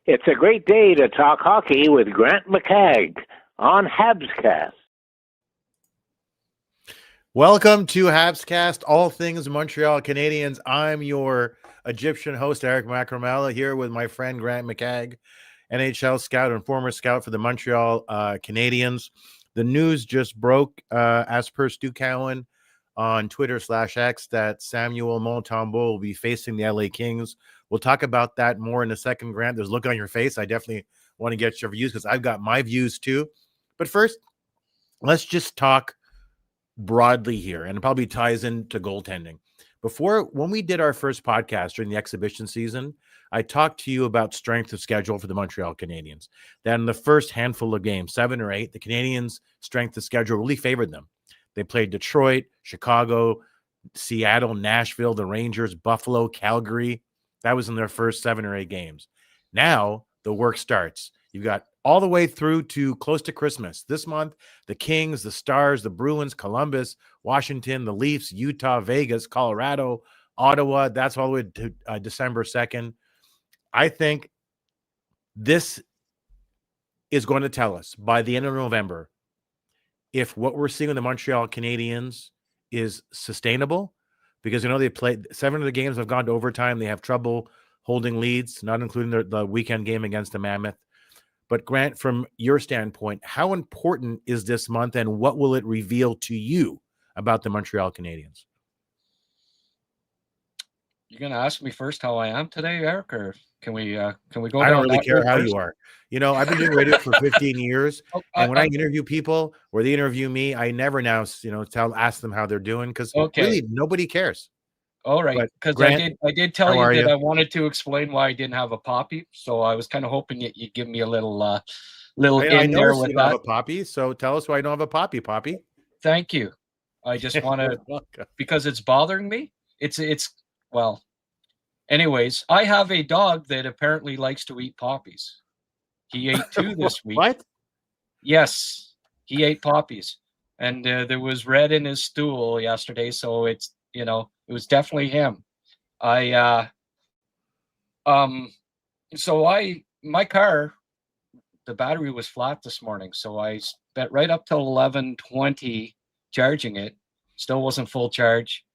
It's a great day to talk hockey with Grant McCagg on HabsCast. Welcome to HabsCast, all things Montreal Canadiens. I'm your Egyptian host, Eric Macramalla, here with my friend Grant McCagg, NHL scout and former scout for the Montreal Canadiens. The news just broke, as per Stu Cowan on Twitter/X, that Samuel Montembeault will be facing the LA Kings. We'll talk about that more in a second, Grant. There's a look on your face. I definitely want to get your views because I've got my views too. But first, let's just talk broadly here, and it probably ties into goaltending. When we did our first podcast during the exhibition season, I talked to you about strength of schedule for the Montreal Canadiens. Then in the first handful of games, 7 or 8, the Canadiens' strength of schedule really favored them. They played Detroit, Chicago, Seattle, Nashville, the Rangers, Buffalo, Calgary. That was in their first 7 or 8 games. Now the work starts. You've got all the way through to close to Christmas. This month, the Kings, the Stars, the Bruins, Columbus, Washington, the Leafs, Utah, Vegas, Colorado, Ottawa. That's all the way to December 2nd. I think this is going to tell us by the end of November if what we're seeing with the Montreal Canadiens is sustainable, because they played 7 of the games have gone to overtime. They have trouble holding leads, not including the weekend game against the Mammoth. But Grant, from your standpoint, how important is this month, and what will it reveal to you about the Montreal Canadiens? You're going to ask me first how I am today, Eric, or can we go? I don't really care how you are. I've been doing radio for 15 years, and when I interview people or they interview me, I never now, ask them how they're doing, because really nobody cares. All right, because I did tell you that I wanted to explain why I didn't have a poppy, so I was kind of hoping that you'd give me a little in there with that. I don't have a poppy, so tell us why I don't have a poppy. Thank you. I just want to because it's bothering me. Well, anyways, I have a dog that apparently likes to eat poppies. He ate 2 this week. What? Yes, he ate poppies, and there was red in his stool yesterday, so it's it was definitely him. My car, the battery was flat this morning, so I spent right up till 11:20 charging it. Still wasn't full charge.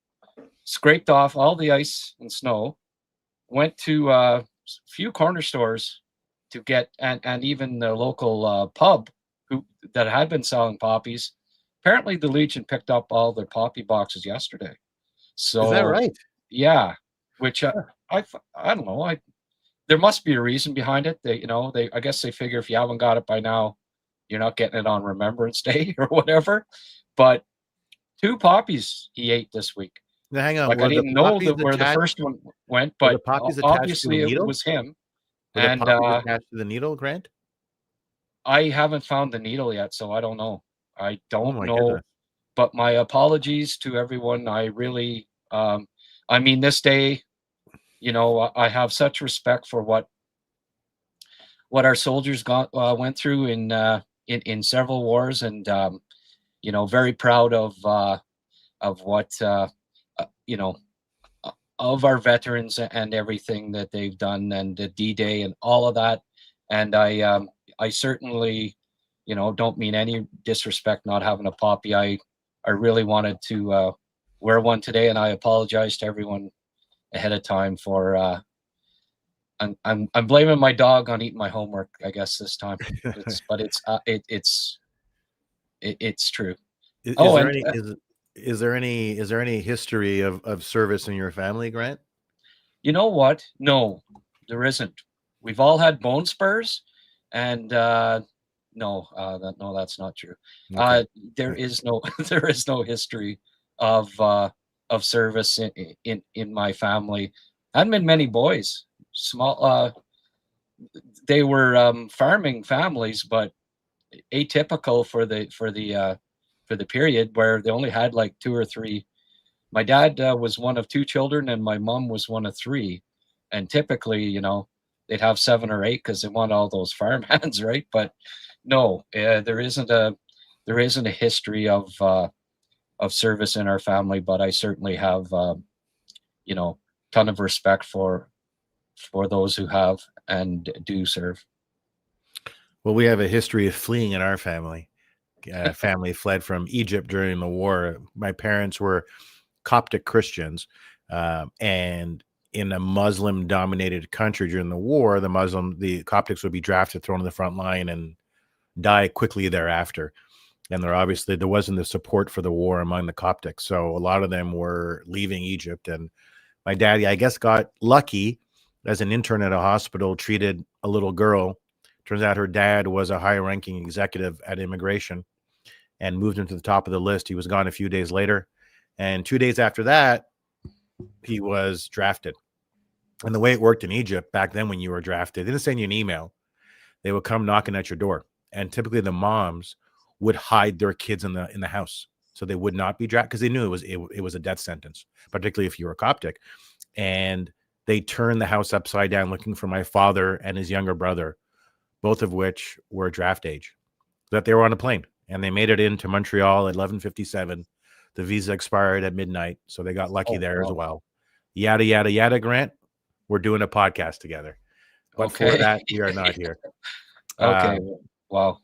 Scraped off all the ice and snow. Went to a few corner stores to get, and even the local pub that had been selling poppies. Apparently, the Legion picked up all their poppy boxes yesterday. So is that right? Yeah, which I don't know. There must be a reason behind it. I guess they figure if you haven't got it by now, you're not getting it on Remembrance Day or whatever. But 2 poppies he ate this week. Now, hang on. I didn't know where the first one went, but obviously it was him. And the poppies attached to the needle, Grant? I haven't found the needle yet, so I don't know. I don't know. Goodness. But my apologies to everyone. I really, this day, I have such respect for what our soldiers went through in several wars, and very proud of what of our veterans and everything that they've done, and the D-Day and all of that. And I certainly, don't mean any disrespect not having a poppy. I really wanted to wear one today, and I apologize to everyone ahead of time for. I'm blaming my dog on eating my homework, I guess, this time. It's true. Is there any history of service in your family, Grant? You know what? No, there isn't. We've all had bone spurs, and no, that's not true. Okay. There is no history of service in my family. Hadn't been many boys. Small. They were farming families, but atypical for the period, where they only had like 2 or 3. My dad was one of 2 children, and my mom was one of 3. And typically, they'd have 7 or 8 because they want all those farm hands, right? But no, there isn't a history of service in our family. But I certainly have, ton of respect for those who have, and do serve. Well, we have a history of fleeing in our family. Family fled from Egypt during the war. My parents were Coptic Christians, and in a Muslim-dominated country during the war, the Coptics would be drafted, thrown to the front line, and die quickly thereafter. And there wasn't the support for the war among the Coptics, so a lot of them were leaving Egypt. And my daddy, I guess, got lucky as an intern at a hospital, treated a little girl. Turns out her dad was a high-ranking executive at immigration and moved him to the top of the list. He was gone a few days later. And 2 days after that, he was drafted. And the way it worked in Egypt back then when you were drafted, they didn't send you an email. They would come knocking at your door. And typically the moms would hide their kids in the house, so they would not be drafted, because they knew it was a death sentence, particularly if you were Coptic. And they turned the house upside down looking for my father and his younger brother, both of which were draft age, that they were on a plane. And they made it into Montreal at 11:57. The visa expired at midnight, so they got lucky as well. Yada, yada, yada, Grant. We're doing a podcast together. But for that, we are not here. Okay. Wow.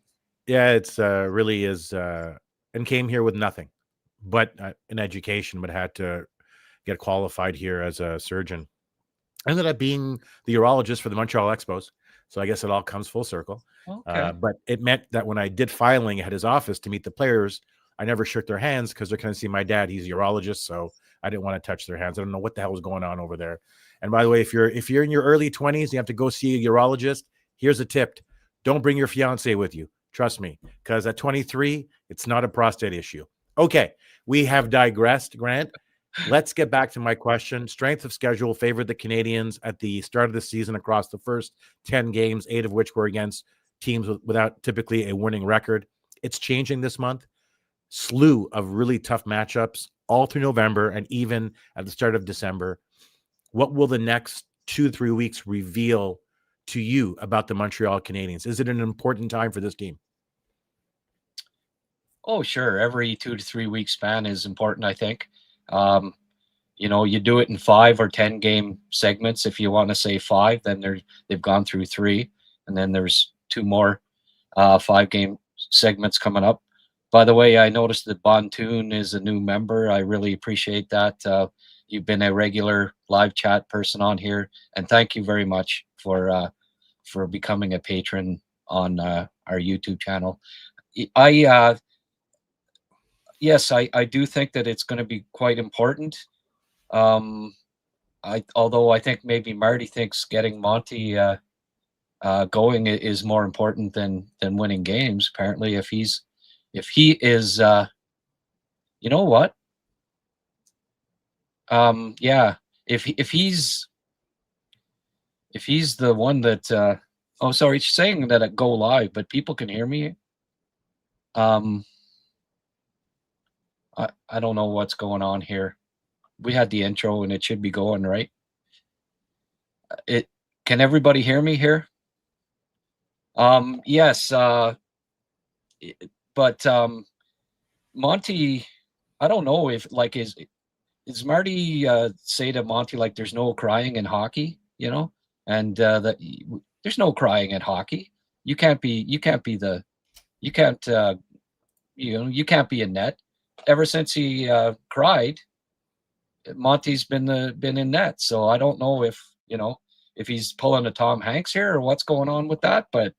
Yeah, it's really is, and came here with nothing but an education, but had to get qualified here as a surgeon. Ended up being the urologist for the Montreal Expos. So I guess it all comes full circle. Okay. But it meant that when I did filing at his office to meet the players, I never shook their hands because they're going to see my dad. He's a urologist, so I didn't want to touch their hands. I don't know what the hell was going on over there. And by the way, if you're in your early 20s, you have to go see a urologist. Here's a tip: don't bring your fiance with you. Trust me, because at 23, it's not a prostate issue. Okay, we have digressed, Grant. Let's get back to my question. Strength of schedule favored the Canadiens at the start of the season across the first 10 games, 8 of which were against teams without typically a winning record. It's changing this month. Slew of really tough matchups all through November and even at the start of December. What will the next 2 to 3 weeks reveal to you about the Montreal Canadiens? Is it an important time for this team? Oh, sure. Every 2 to 3 week span is important, I think. You do it in 5 or 10 game segments. If you want to say 5, then they've gone through 3, and then there's 2 more 5 game segments coming up. By the way, I noticed that Bontoon is a new member. I really appreciate that. You've been a regular live chat person on here, and thank you very much for becoming a patron on our YouTube channel. Yes, I do think that it's going to be quite important. Although I think maybe Marty thinks getting Monty going is more important than winning games. Apparently, if he is, you know what? Yeah, if he's the one that, oh, sorry, she's saying that it go live, but people can hear me. I don't know what's going on here. We had the intro and it should be going, right? Can everybody hear me here? Yes. But Monty, I don't know if is Marty say to Monty like there's no crying in hockey, and that there's no crying in hockey. You can't be in net. Ever since he cried, Monty's been in net. So I don't know if he's pulling a Tom Hanks here or what's going on with that. But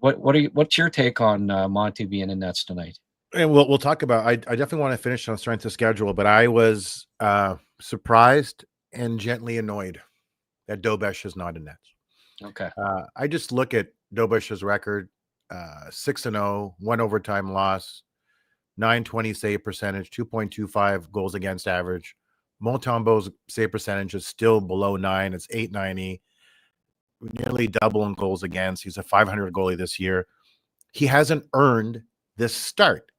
what's your take on Monty being in nets tonight? And we'll talk about. I definitely want to finish on strength of schedule, but I was surprised and gently annoyed that Dobson is not in nets. Okay. I just look at Dobson's record: 6-0, 1 overtime loss, 920 save percentage, 2.25 goals against average. Montembeault's save percentage is still below 9. It's 890, nearly double in goals against. He's a 500 goalie this year. He hasn't earned this start,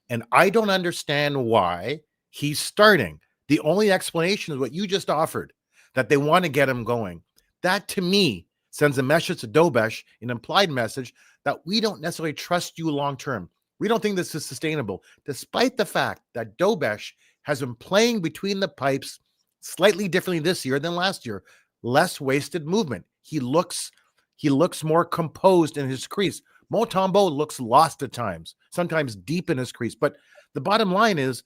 and I don't understand why he's starting. The only explanation is what you just offered, that they want to get him going. That, to me, sends a message to Dobson, an implied message that we don't necessarily trust you long-term. We don't think this is sustainable, despite the fact that Dobson has been playing between the pipes slightly differently this year than last year. Less wasted movement. he looks more composed in his crease. Montembeault looks lost at times, sometimes deep in his crease. But the bottom line is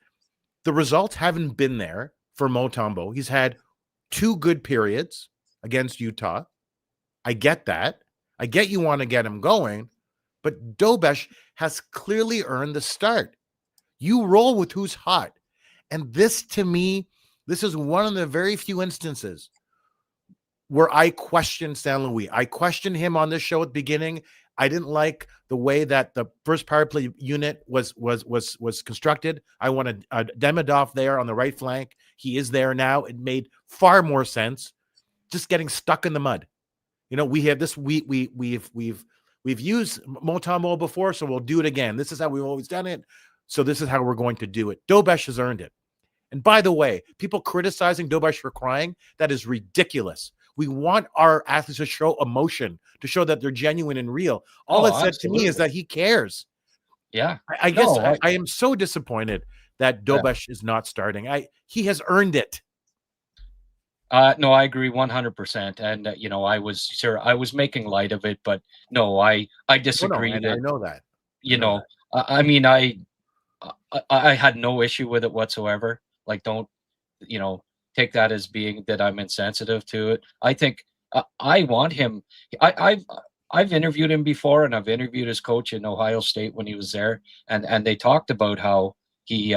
the results haven't been there for Montembeault. He's had 2 good periods against Utah. I get that. I get you want to get him going, but Dobson has clearly earned the start. You roll with who's hot. And this, to me, this is one of the very few instances where I questioned St. Louis. I questioned him on this show at the beginning. I didn't like the way that the first power play unit was constructed. I wanted Demidov there on the right flank. He is there now. It made far more sense. Just getting stuck in the mud. You know, we have this. We've used Montembeault before, so we'll do it again. This is how we've always done it. So this is how we're going to do it. Dobson has earned it. And by the way, people criticizing Dobson for crying, that is ridiculous. We want our athletes to show emotion, to show that they're genuine and real. All it said to me is that he cares. Yeah. I guess I am so disappointed that Dobson is not starting. He has earned it. No, I agree 100%. And I was making light of it, but no, I disagree. I know that. I mean, I had no issue with it whatsoever. Like, don't take that as being that I'm insensitive to it. I think I want him. I've interviewed him before, and I've interviewed his coach in Ohio State when he was there, and they talked about how he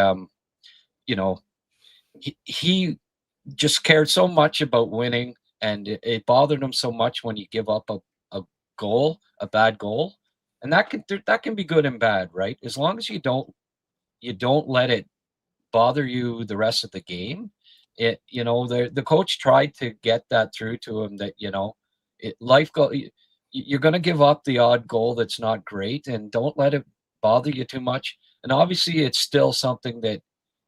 just cared so much about winning, and it bothered him so much when you give up a bad goal, and that can be good and bad, right? As long as you don't let it bother you the rest of the game. The coach tried to get that through to him that you're going to give up the odd goal that's not great, and don't let it bother you too much. And obviously, it's still something that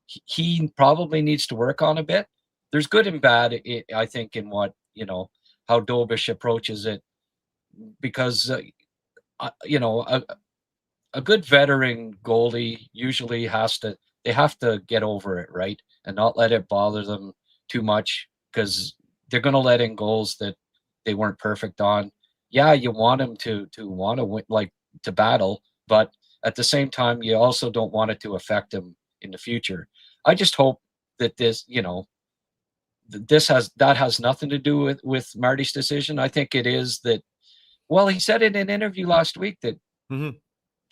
he probably needs to work on a bit. There's good and bad, I think, in what how Dobson approaches it, because a good veteran goalie usually they have to get over it, right? And not let it bother them too much, because they're going to let in goals that they weren't perfect on. Yeah, you want them to want to win, like to battle, but at the same time, you also don't want it to affect them in the future. I just hope that this has nothing to do with Marty's decision. I think it is that. Well, he said in an interview last week that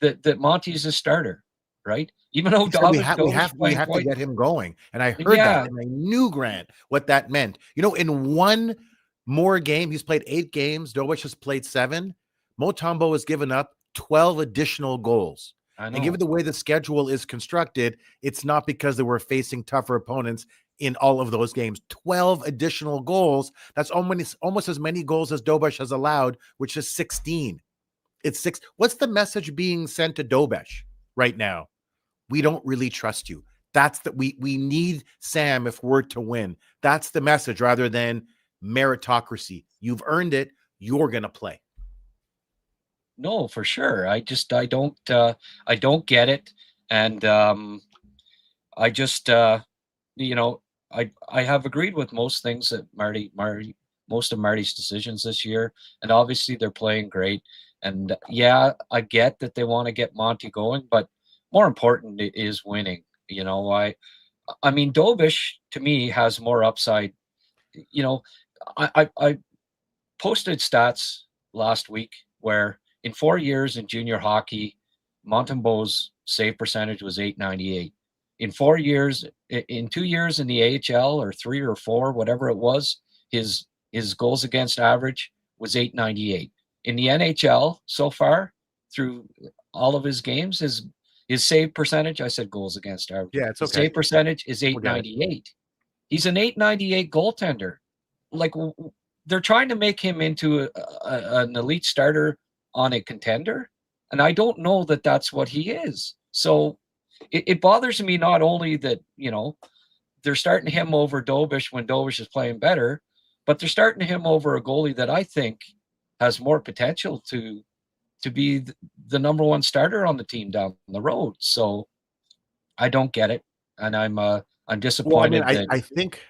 that Monty's a starter, right? Even though we have to get him going. And I heard that, and I knew, Grant, what that meant. In one more game, he's played 8 games. Dobson has played 7. Montembeault has given up 12 additional goals. And given the way the schedule is constructed, it's not because they were facing tougher opponents in all of those games. 12 additional goals. That's almost as many goals as Dobson has allowed, which is 16. It's 6. What's the message being sent to Dobson right now? We don't really trust you. That's we need Sam if we're to win. That's the message, rather than meritocracy. You've earned it. You're going to play. No, for sure. I don't get it. And I just, I have agreed with most things that most of Marty's decisions this year. And obviously they're playing great. And yeah, I get that they want to get Monty going, but more important is winning. I mean, Dobson to me has more upside. I posted stats last week where in 4 years in junior hockey, Montembeault's save percentage was .898. In 4 years, in 2 years in the AHL, or 3 or 4, whatever it was, his goals against average was .898. In the NHL so far, through all of his games, his save percentage, I said goals against average. Yeah, it's okay. His save percentage is .898. He's an .898 goaltender. Like, they're trying to make him into an elite starter on a contender, and I don't know that that's what he is. So it bothers me not only that they're starting him over Dobson when Dobson is playing better, but they're starting him over a goalie that I think has more potential to be the number 1 starter on the team down the road. So I don't get it, and I'm I'm Well, I mean, disappointed that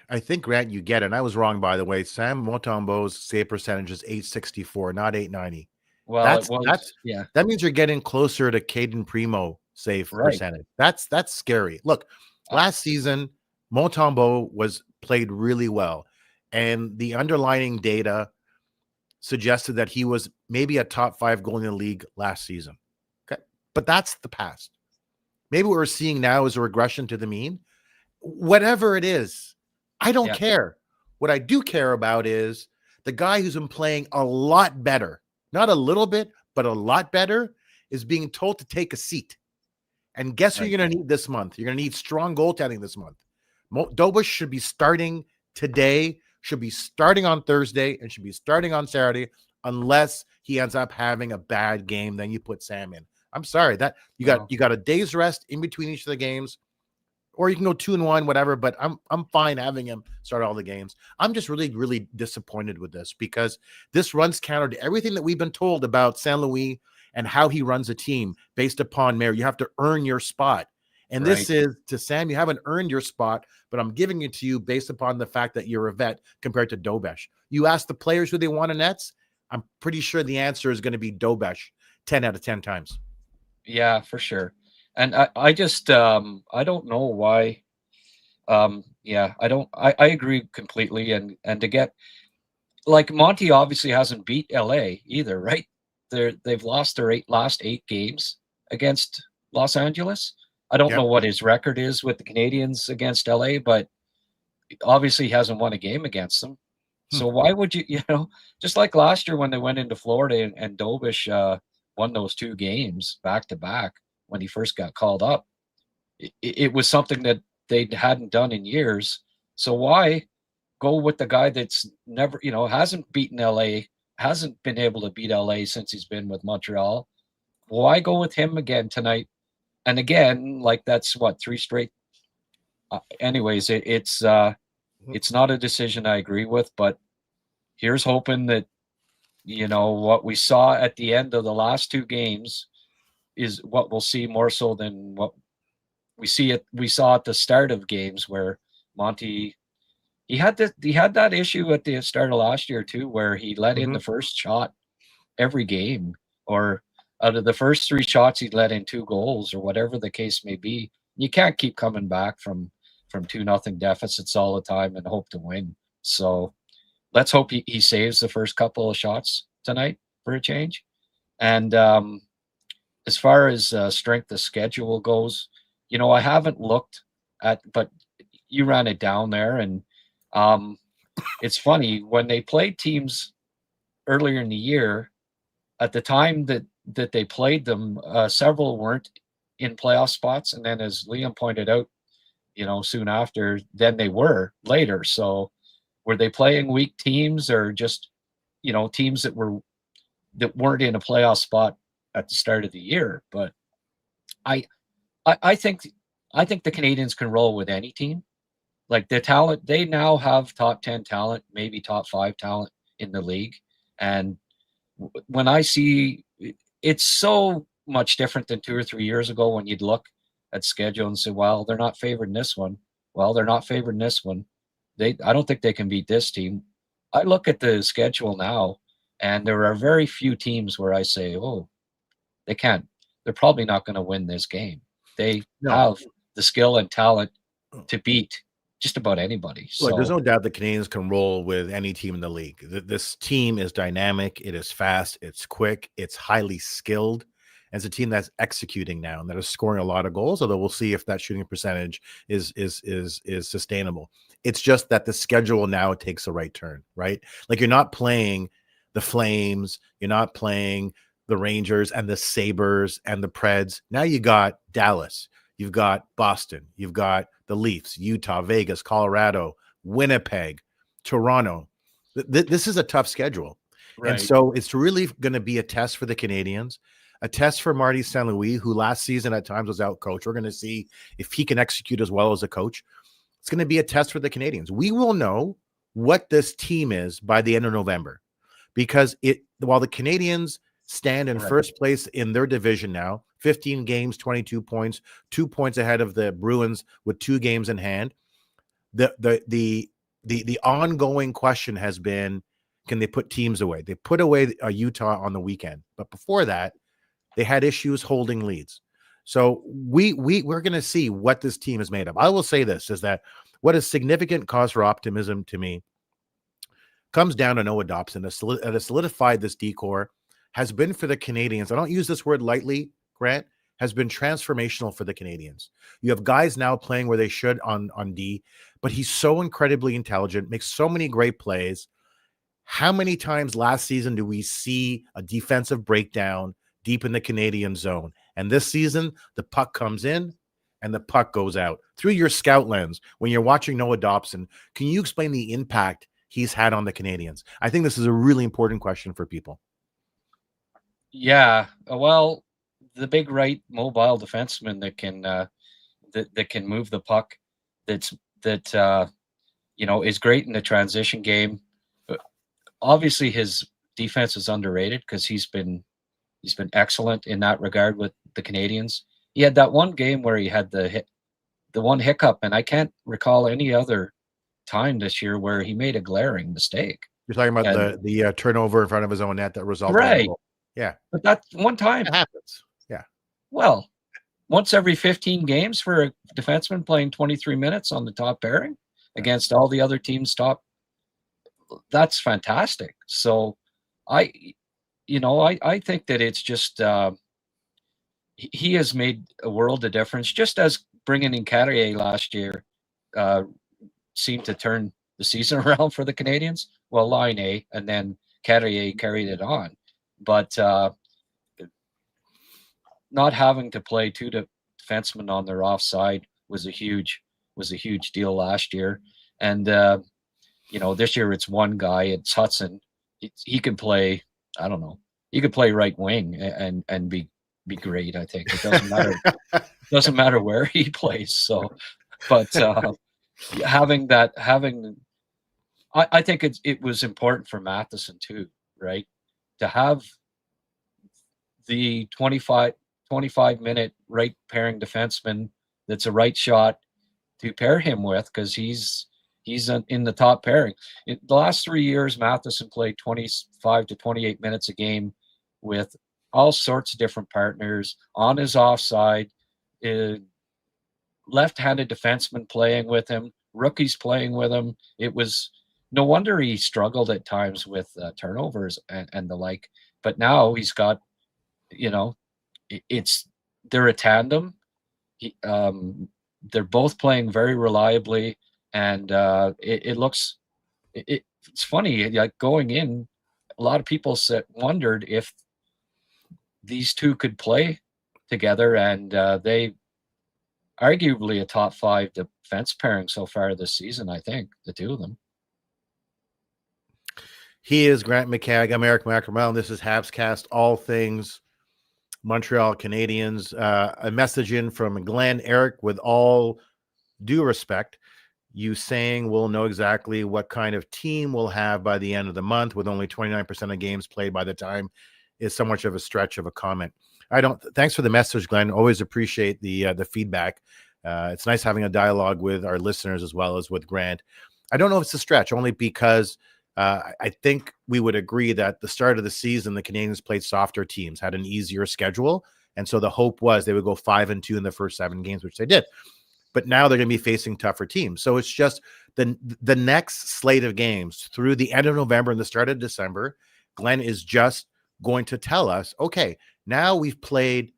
I think Grant, you get it. And I was wrong, by the way. Sam Montembeaul's save percentage is 864, not 890. well, it That's was, yeah, that means you're getting closer to Caden Primo save right. percentage. That's scary. Look, Uh, last season Montembeault was played really well, and the underlying data suggested that he was maybe a top 5 goalie in the league last season. Okay, but that's the past. Maybe what we're seeing now is a regression to the mean. Whatever it is, I don't yeah, care. What I do care about is the guy who's been playing a lot better, not a little bit, but a lot better, is being told to take a seat. And guess who right. you're going to need this month? You're going to need strong goaltending this month. Dobson should be starting today, should be starting on Thursday, and should be starting on Saturday, unless he ends up having a bad game. Then you put Sam in. I'm sorry that you got a day's rest in between each of the games, or you can go 2-1, whatever. But I'm fine having him start all the games. I'm just really disappointed with this, because this runs counter to everything that we've been told about Saint Louis and how he runs a team based upon merit. You have to earn your spot. And this Right. is to Sam, you haven't earned your spot, but I'm giving it to you based upon the fact that you're a vet compared to Dobson. You ask the players who they want in nets, I'm pretty sure the answer is going to be Dobson 10 out of 10 times. Yeah, for sure. And I just I don't know why. Yeah, I agree completely. And to get, like, Monty obviously hasn't beat LA either, right? They've lost their last 8 games against Los Angeles. I don't Yep. know what his record is with the Canadiens against LA, but obviously he hasn't won a game against them. So why would you know, just like last year when they went into Florida and Dobish won those 2 games back to back when he first got called up, it was something that they hadn't done in years. So why go with the guy that's never, hasn't beaten LA, hasn't been able to beat LA since he's been with Montreal? Why go with him again tonight? And again, like, that's what, 3 straight. Anyways, it's not a decision I agree with, but here's hoping that, what we saw at the end of the last 2 games is what we'll see more so than what we saw at the start of games, where Monty, he had that issue at the start of last year too, where he let in the first shot every game, or out of the first 3 shots he'd let in 2 goals, or whatever the case may be. You can't keep coming back from 2-0 deficits all the time and hope to win. So let's hope he saves the first couple of shots tonight for a change. And as far as strength of schedule goes, I haven't looked at, but you ran it down there, and it's funny, when they played teams earlier in the year, at the time that they played them, several weren't in playoff spots, and then, as Liam pointed out, soon after, then they were later. So were they playing weak teams, or just teams that weren't in a playoff spot at the start of the year? But I think the Canadiens can roll with any team. Like, the talent, they now have top 10 talent, maybe top 5 talent in the league. And when I see, it's so much different than 2 or 3 years ago, when you'd look at schedule and say, well, they're not favored in this one. Well, they're not favored in this one. I don't think they can beat this team. I look at the schedule now, and there are very few teams where I say, oh, they can't. They're probably not going to win this game. They have the skill and talent to beat just about anybody. Look, there's no doubt the Canadiens can roll with any team in the league. This team is dynamic. It is fast. It's quick. It's highly skilled. And it's a team that's executing now and that is scoring a lot of goals. Although we'll see if that shooting percentage is sustainable. It's just that the schedule now takes a right turn, right? Like, you're not playing the Flames. You're not playing the Rangers and the Sabres and the Preds. Now you got Dallas. You've got Boston. You've got the Leafs, Utah, Vegas, Colorado, Winnipeg, Toronto. This is a tough schedule. Right. And so it's really going to be a test for the Canadiens, a test for Marty St. Louis, who last season at times was out coach. We're going to see if he can execute as well as a coach. It's going to be a test for the Canadiens. We will know what this team is by the end of November, because while the Canadiens stand in first place in their division now, 15 games, 22 points, 2 points ahead of the Bruins with 2 games in hand. the ongoing question has been, can they put teams away? They put away Utah on the weekend, but before that, they had issues holding leads. So we're going to see what this team is made of. I will say this, is that what is significant cause for optimism to me comes down to Noah Dobson. To solidified this decor has been for the Canadiens. I don't use this word lightly, Grant, has been transformational for the Canadiens. You have guys now playing where they should on D, but he's so incredibly intelligent, makes so many great plays. How many times last season do we see a defensive breakdown deep in the Canadian zone? And this season, the puck comes in and the puck goes out. Through your scout lens, when you're watching Noah Dobson, can you explain the impact he's had on the Canadiens? I think this is a really important question for people. Yeah, well, the big right mobile defenseman that can that can move the puck, that is great in the transition game. Obviously, his defense is underrated because he's been excellent in that regard with the Canadiens. He had that one game where he had the one hiccup, and I can't recall any other time this year where he made a glaring mistake. You're talking about the turnover in front of his own net that resulted in a goal. Yeah. But that one time. It happens. Yeah. Well, once every 15 games for a defenseman playing 23 minutes on the top pairing against all the other teams' top, that's fantastic. So I think that it's just he has made a world of difference, just as bringing in Carrier last year seemed to turn the season around for the Canadiens. Well, line A, and then Carrier carried it on. But not having to play two defensemen on their offside was a huge deal last year. And this year it's one guy. It's Hudson. He can play. I don't know. He could play right wing and be great. I think it doesn't matter. Doesn't matter where he plays. So, but I think it was important for Matheson too, right? To have the 25-minute right pairing defenseman that's a right shot to pair him with, because he's in the top pairing. In the last 3 years, Matheson played 25 to 28 minutes a game with all sorts of different partners on his offside, left-handed defenseman playing with him, rookies playing with him. It was no wonder he struggled at times with turnovers and the like. But now he's got, they're a tandem. They're both playing very reliably, and it's funny. Like going in, a lot of people wondered if these two could play together, and they arguably a top 5 defense pairing so far this season. I think the two of them. He is Grant McCagg. I'm Eric Macramalla, and this is HabsCast, all things Montreal Canadiens. A message in from Glenn. Eric, with all due respect, you saying we'll know exactly what kind of team we'll have by the end of the month with only 29% of games played by the time is so much of a stretch of a comment. Thanks for the message, Glenn. Always appreciate the feedback. It's nice having a dialogue with our listeners as well as with Grant. I don't know if it's a stretch, only because I think we would agree that the start of the season, the Canadiens played softer teams, had an easier schedule. And so the hope was they would go 5-2 in the first 7 games, which they did. But now they're going to be facing tougher teams. So it's just the next slate of games through the end of November and the start of December. Glenn is just going to tell us, okay, now we've played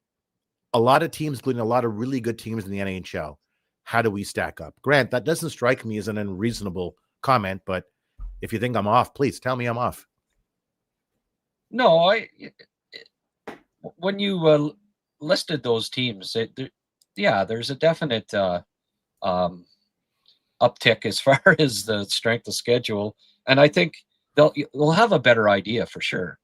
a lot of teams, including a lot of really good teams in the NHL. How do we stack up? Grant, that doesn't strike me as an unreasonable comment, but if you think I'm off, please tell me I'm off. No, when you listed those teams, there's a definite uptick as far as the strength of schedule, and I think they'll have a better idea for sure.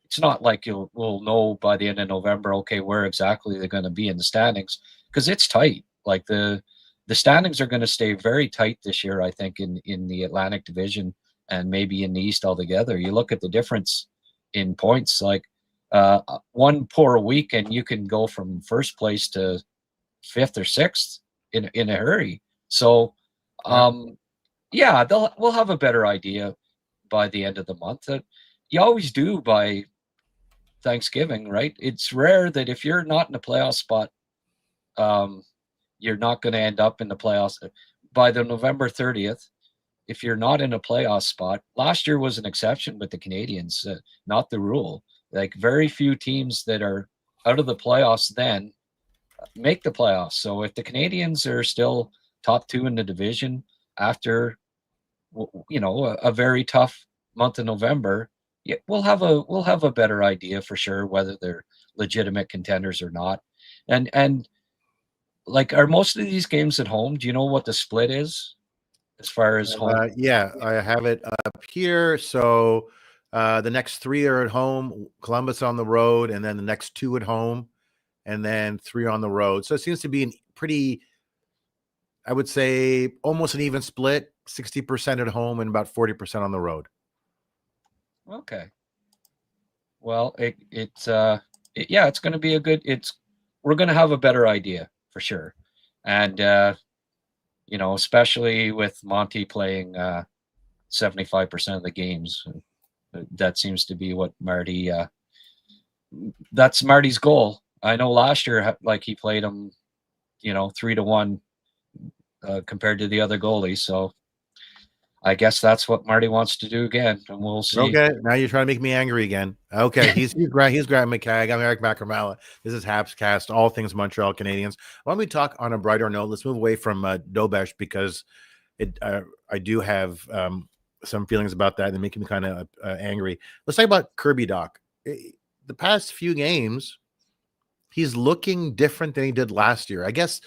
It's not like we'll know by the end of November, okay, where exactly they're going to be in the standings, because it's tight. Like the standings are going to stay very tight this year, I think, in the Atlantic Division and maybe in the East altogether. You look at the difference in points, like one poor week and you can go from first place to 5th or 6th in a hurry. So Yeah, we'll have a better idea by the end of the month. You always do by Thanksgiving, right? It's rare that if you're not in a playoff spot, you're not going to end up in the playoffs by the November 30th. If you're not in a playoff spot, last year was an exception with the Canadiens, not the rule. Like very few teams that are out of the playoffs then make the playoffs. So if the Canadiens are still top 2 in the division after, a very tough month of November, yeah, we'll have a better idea for sure whether they're legitimate contenders or not. And like, are most of these games at home? Do you know what the split is as far as home? Yeah, I have it up here. So the next 3 are at home, Columbus on the road, and then the next 2 at home, and then 3 on the road. So it seems to be a pretty, I would say, almost an even split, 60% at home and about 40% on the road. Okay. Well, it's going to be a good. We're going to have a better idea for sure, and especially with Monty playing 75% of the games, that seems to be what Marty. That's Marty's goal. I know last year, like he played him, 3-1 compared to the other goalies. So I guess that's what Marty wants to do again, and we'll see. Okay, now you're trying to make me angry again. Okay, he's Grant McCagg. I'm Eric Macramalla. This is HabsCast, all things Montreal Canadiens. Why don't we talk on a brighter note? Let's move away from Dobson because I do have some feelings about that and making me kind of angry. Let's talk about Kirby Dach. The past few games, he's looking different than he did last year. I guess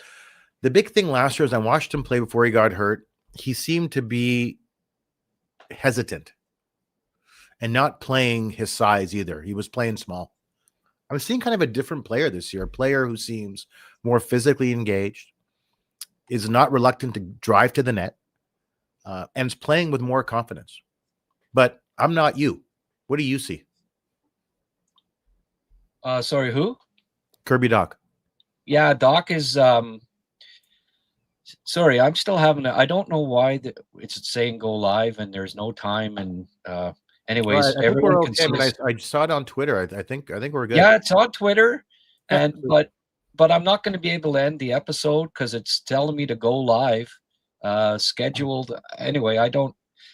the big thing last year is I watched him play before he got hurt. He seemed to be hesitant and not playing his size either. He was playing small. I'm seeing kind of a different player this year, a player who seems more physically engaged, is not reluctant to drive to the net, and is playing with more confidence. But I'm not you. What do you see? Sorry, who? Kirby Dach. Yeah, Dach is sorry, I'm still having I don't know why it's saying go live and there's no time, and anyways, I think everyone we're can okay, see but us. I saw it on Twitter. I think we're good. Yeah, it's on Twitter, Yeah. and but I'm not going to be able to end the episode because it's telling me to go live, scheduled. Anyway,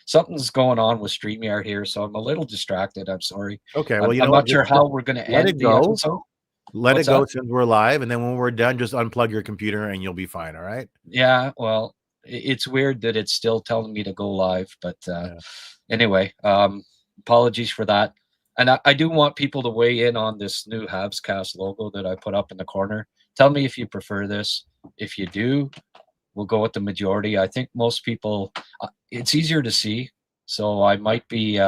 something's going on with StreamYard here, so I'm a little distracted. I'm sorry. Okay, well, I'm not sure how we're going to end the episode. Let it go since we're live, and then when we're done, just unplug your computer and you'll be fine. All right? Yeah, well, it's weird that it's still telling me to go live, but anyway, apologies for that. And I do want people to weigh in on this new HabsCast logo that I put up in the corner. Tell me if you prefer this. If you do, we'll go with the majority. I think most people, it's easier to see, so I might be.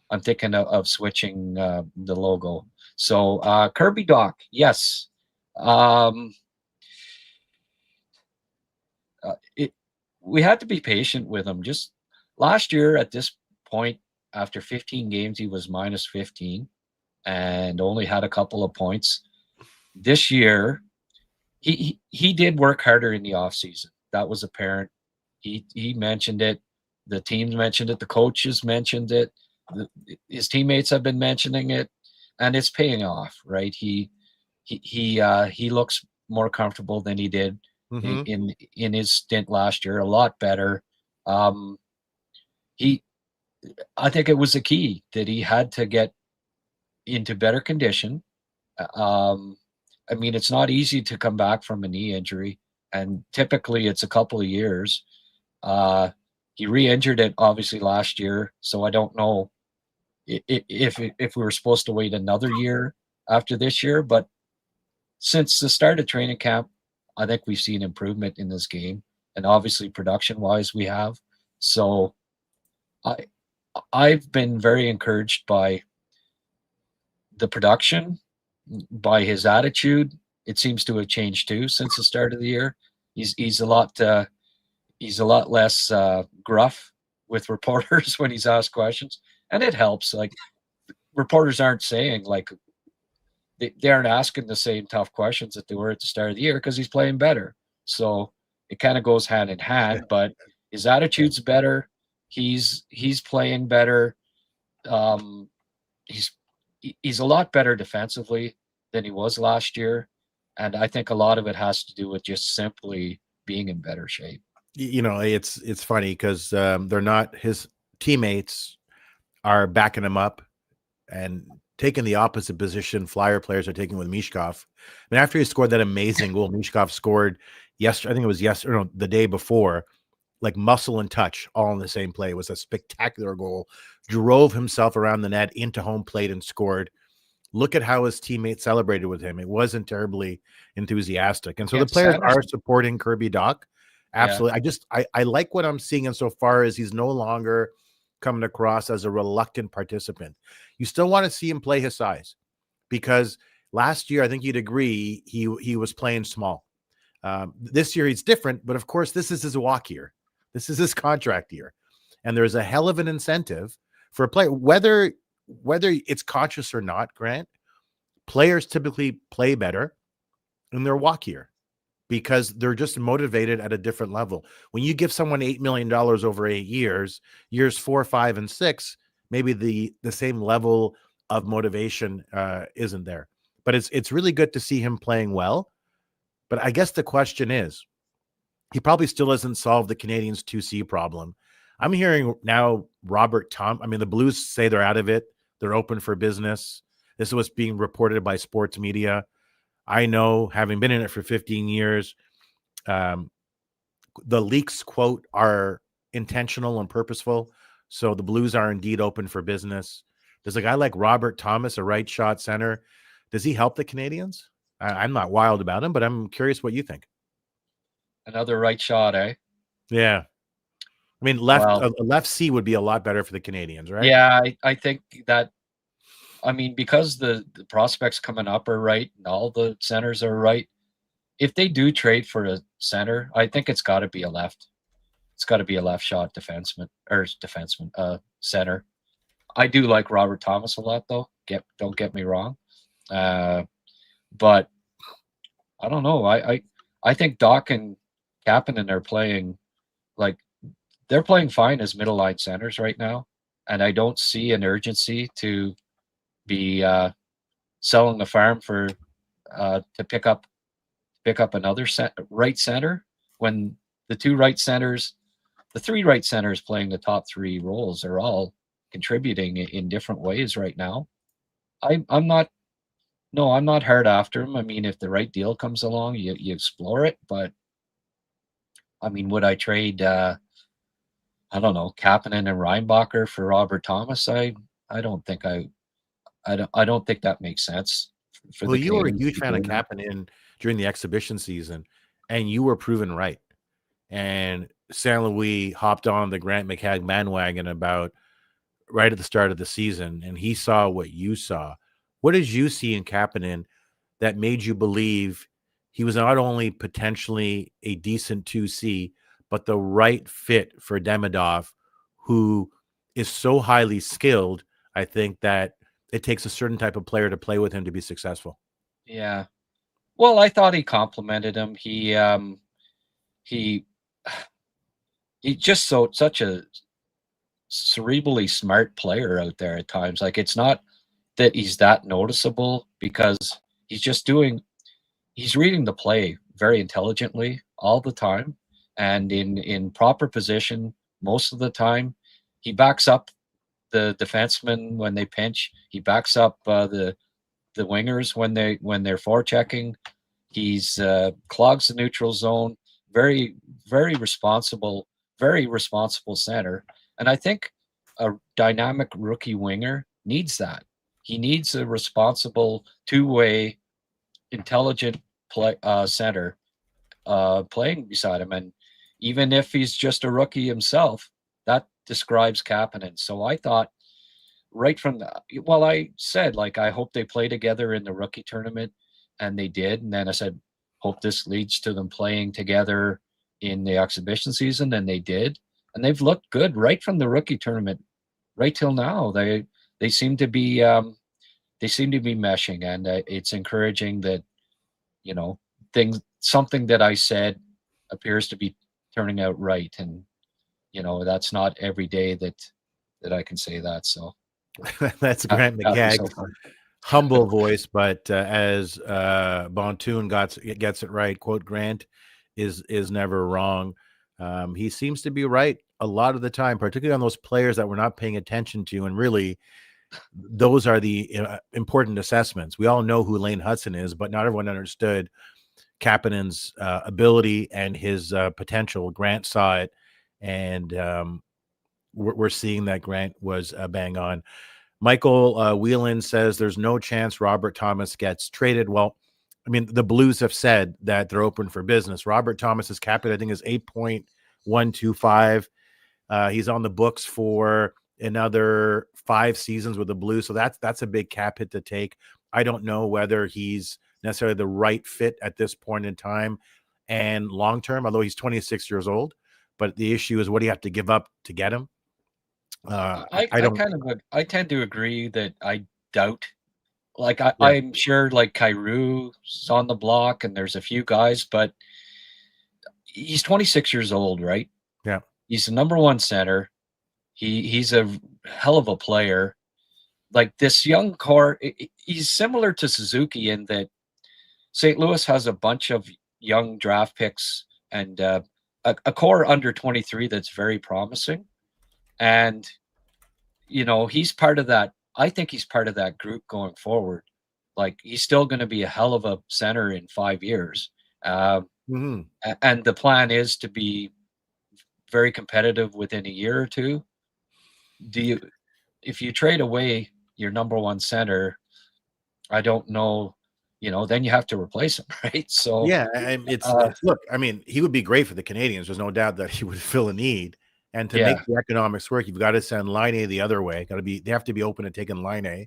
I'm thinking of switching the logo. So Kirby Dach, yes. We had to be patient with him. Just last year at this point, after 15 games, he was minus 15 and only had a couple of points. This year, he did work harder in the offseason. That was apparent. He mentioned it. The teams mentioned it. The coaches mentioned it. His teammates have been mentioning it, and it's paying off, right? He looks more comfortable than he did in his stint last year. A lot better. I think it was the key that he had to get into better condition. I mean, it's not easy to come back from a knee injury, and typically it's a couple of years. He re-injured it obviously last year, so I don't know if we were supposed to wait another year after this year. But since the start of training camp, I think we've seen improvement in this game, and obviously production-wise we have. So I've been very encouraged by the production, by his attitude. It seems to have changed too since the start of the year. He's a lot less gruff with reporters when he's asked questions, and it helps. Like, reporters aren't saying, like, they aren't asking the same tough questions that they were at the start of the year because he's playing better. So it kind of goes hand in hand, but His attitude's better. He's playing better. He's a lot better defensively than he was last year, and I think a lot of it has to do with just simply being in better shape. You know, it's funny because they're not, his teammates are backing him up and taking the opposite position Flyer players are taking with Mishkov. And after he scored that amazing goal, Mishkov scored yesterday, I think it was yesterday, no, the day before, like muscle and touch all in the same play. It was a spectacular goal. Drove himself around the net into home plate and scored. Look at how his teammates celebrated with him. It wasn't terribly enthusiastic. And so the players are supporting Kirby Dach. Absolutely. Yeah. I like what I'm seeing insofar as he's no longer coming across as a reluctant participant. You still want to see him play his size, because last year, I think you'd agree, he was playing small. This year he's different, but of course this is his walk year. This is his contract year. And there's a hell of an incentive for a player, whether it's conscious or not, Grant. Players typically play better in their walk year because they're just motivated at a different level. When you give someone $8 million over 8 years, years 4, 5, and 6, maybe the same level of motivation isn't there. But it's really good to see him playing well. But I guess the question is, he probably still hasn't solved the Canadiens 2C problem. I'm hearing now the Blues say they're out of it. They're open for business. This is what's being reported by sports media. I know, having been in it for 15 years, the leaks, quote, are intentional and purposeful. So the Blues are indeed open for business. Does a guy like Robert Thomas, a right shot center, does he help the Canadiens? I'm not wild about him, but I'm curious what you think. Another right shot, eh? Yeah. I mean, left C would be a lot better for the Canadiens, right? Yeah, I think that, I mean, because the prospects coming up are right and all the centers are right, if they do trade for a center, I think it's got to be a left. It's got to be a left shot center. I do like Robert Thomas a lot, though. Don't get me wrong. But I don't know. I think Dach and Kapanen are playing, like, they're playing fine as middle line centers right now, and I don't see an urgency to be selling the farm for to pick up another right center when the three right centers playing the top 3 roles are all contributing in different ways right now. I'm not hard after him. I mean, if the right deal comes along, you explore it. But I mean, would I trade I don't know, Kapanen and Reinbacher for Robert Thomas? I don't think that makes sense. Well, you were a huge fan of Kapanen during the exhibition season, and you were proven right. And St. Louis hopped on the Grant McCagg bandwagon about right at the start of the season, and he saw what you saw. What did you see in Kapanen that made you believe he was not only potentially a decent 2C, but the right fit for Demidov, who is so highly skilled? I think that it takes a certain type of player to play with him to be successful. Yeah. Well, I thought he complimented him. He's just such a cerebrally smart player out there at times. Like, it's not that he's that noticeable, because he's reading the play very intelligently all the time and in proper position most of the time. He backs up the defensemen when they pinch. He backs up the wingers when they're forechecking. He's clogs the neutral zone. Very, very responsible center. And I think a dynamic rookie winger needs that. He needs a responsible, two-way, intelligent center playing beside him. And even if he's just a rookie himself, that describes Kapanen. So I thought right from I said, like, I hope they play together in the rookie tournament, and they did. And then I said, hope this leads to them playing together in the exhibition season, and they did. And they've looked good right from the rookie tournament right till now. They seem to be meshing, and it's encouraging that, you know, something that I said appears to be turning out right. And that's not every day that I can say that. So That's Grant happy so McCagg's far. humble voice, but as Bontoon gets it right, quote, Grant is never wrong. He seems to be right a lot of the time, particularly on those players that we're not paying attention to, and really those are the important assessments. We all know who Lane Hudson is, but not everyone understood Kapanen's ability and his potential. Grant saw it, and we're seeing that Grant was bang on. Michael Whelan says there's no chance Robert Thomas gets traded. Well, I mean, the Blues have said that they're open for business. Robert Thomas's cap hit, I think, is 8.125. He's on the books for another 5 seasons with the Blues, so that's a big cap hit to take. I don't know whether he's necessarily the right fit at this point in time and long term, although he's 26 years old. But the issue is, what do you have to give up to get him? I don't. I tend to agree that I doubt. Like Yeah. I'm sure like Kairou's on the block and there's a few guys, but he's 26 years old, right? Yeah. He's the number one center. He's a hell of a player. Like this young core, he's similar to Suzuki in that St. Louis has a bunch of young draft picks and a core under 23 that's very promising. And, he's part of that. I think he's part of that group going forward. Like he's still going to be a hell of a center in 5 years. And the plan is to be very competitive within a year or two. If you trade away your number one center, I don't know, then you have to replace him, right? So yeah, and it's look, I mean, he would be great for the Canadiens. There's no doubt that he would fill a need. And to make the economics work, you've got to send Line the other way. They have to be open to taking Line,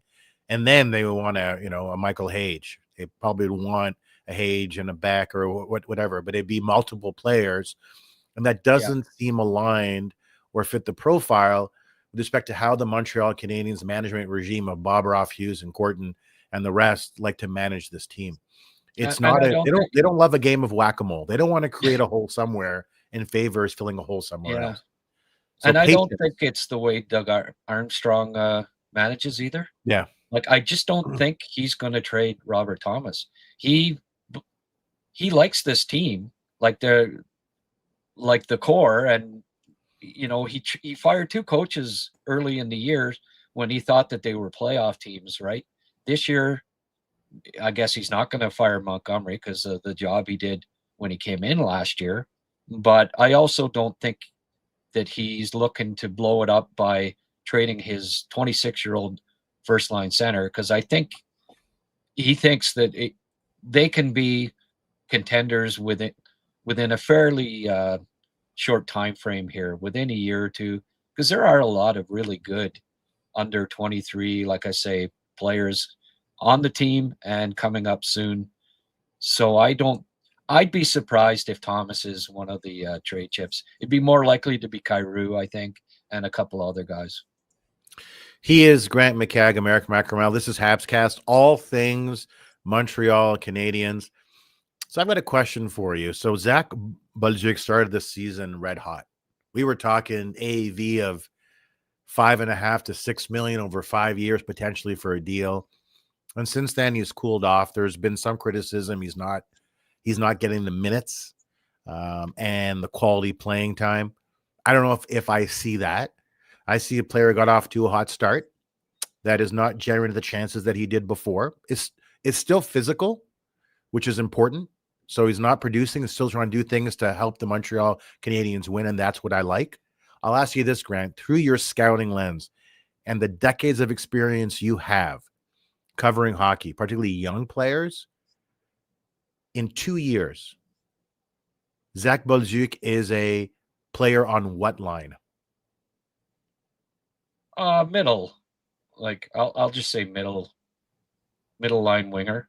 and then they would want a Michael Hage. They probably would want a Hage and a Beck or whatever, but it'd be multiple players, and that doesn't seem aligned or fit the profile with respect to how the Montreal Canadiens management regime of Bobroff, Hughes, and Gorton and the rest like to manage this team. It's not they don't love a game of whack-a-mole. They don't want to create a hole somewhere in favor of filling a hole somewhere else. So and I don't think it's the way Doug Armstrong manages either. Yeah. Like I just don't think he's going to trade Robert Thomas. He likes this team, like the core, and he fired 2 coaches early in the year when he thought that they were playoff teams, right? This year, I guess he's not going to fire Montgomery because of the job he did when he came in last year. But I also don't think that he's looking to blow it up by trading his 26-year-old first-line center, because I think he thinks that they can be contenders within a fairly short time frame here, within a year or two, because there are a lot of really good under 23, like I say, players on the team and coming up soon. So I'd be surprised if Thomas is one of the trade chips. It'd be more likely to be Kyrou, I think, and a couple other guys. He is Grant McCagg, American Macramalla. This is HabsCast, all things Montreal Canadiens. So I've got a question for you. So Dach and Bolduc started the season red hot. We were talking AAV of $5.5 to $6 million over 5 years, potentially for a deal. And since then, he's cooled off. There's been some criticism. He's not getting the minutes and the quality playing time. I don't know if I see that. I see a player got off to a hot start that is not generating the chances that he did before. It's still physical, which is important. So he's not producing and still trying to do things to help the Montreal Canadiens win, and that's what I like. I'll ask you this, Grant, through your scouting lens and the decades of experience you have covering hockey, particularly young players, in 2 years, Dach and Bolduc is a player on what line? Middle. Like I'll just say middle line winger.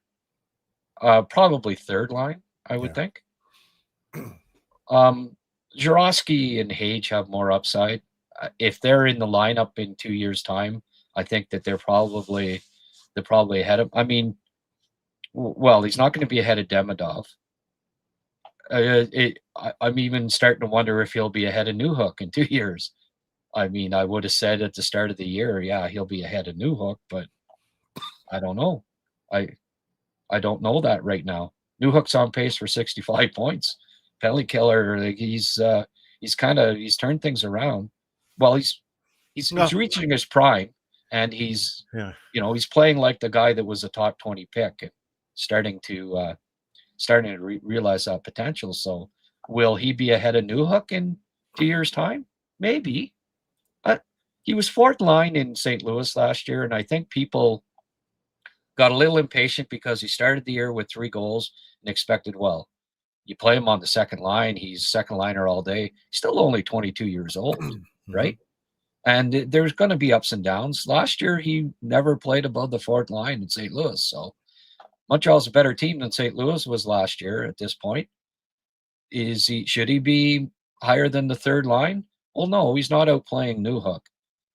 Probably third line, I would think. Jurowski and Hage have more upside. If they're in the lineup in 2 years' time, I think that they're probably ahead of. I mean, well, he's not going to be ahead of Demidov. I'm even starting to wonder if he'll be ahead of Newhook in 2 years. I mean, I would have said at the start of the year, yeah, he'll be ahead of Newhook, but I don't know. I don't know that right now. Newhook's on pace for 65 points. Penalty killer, like he's turned things around. Well, he's reaching his prime, and he's playing like the guy that was a top 20 pick and starting to realize that potential. So will he be ahead of Newhook in 2 years' time? Maybe. He was fourth line in St. Louis last year, and I think people got a little impatient because he started the year with 3 goals and expected, well, you play him on the second line, he's second liner all day. He's still only 22 years old, right? And there's going to be ups and downs. Last year, he never played above the fourth line in St. Louis. So Montreal's a better team than St. Louis was last year at this point. Should he be higher than the third line? Well, no, he's not outplaying Newhook.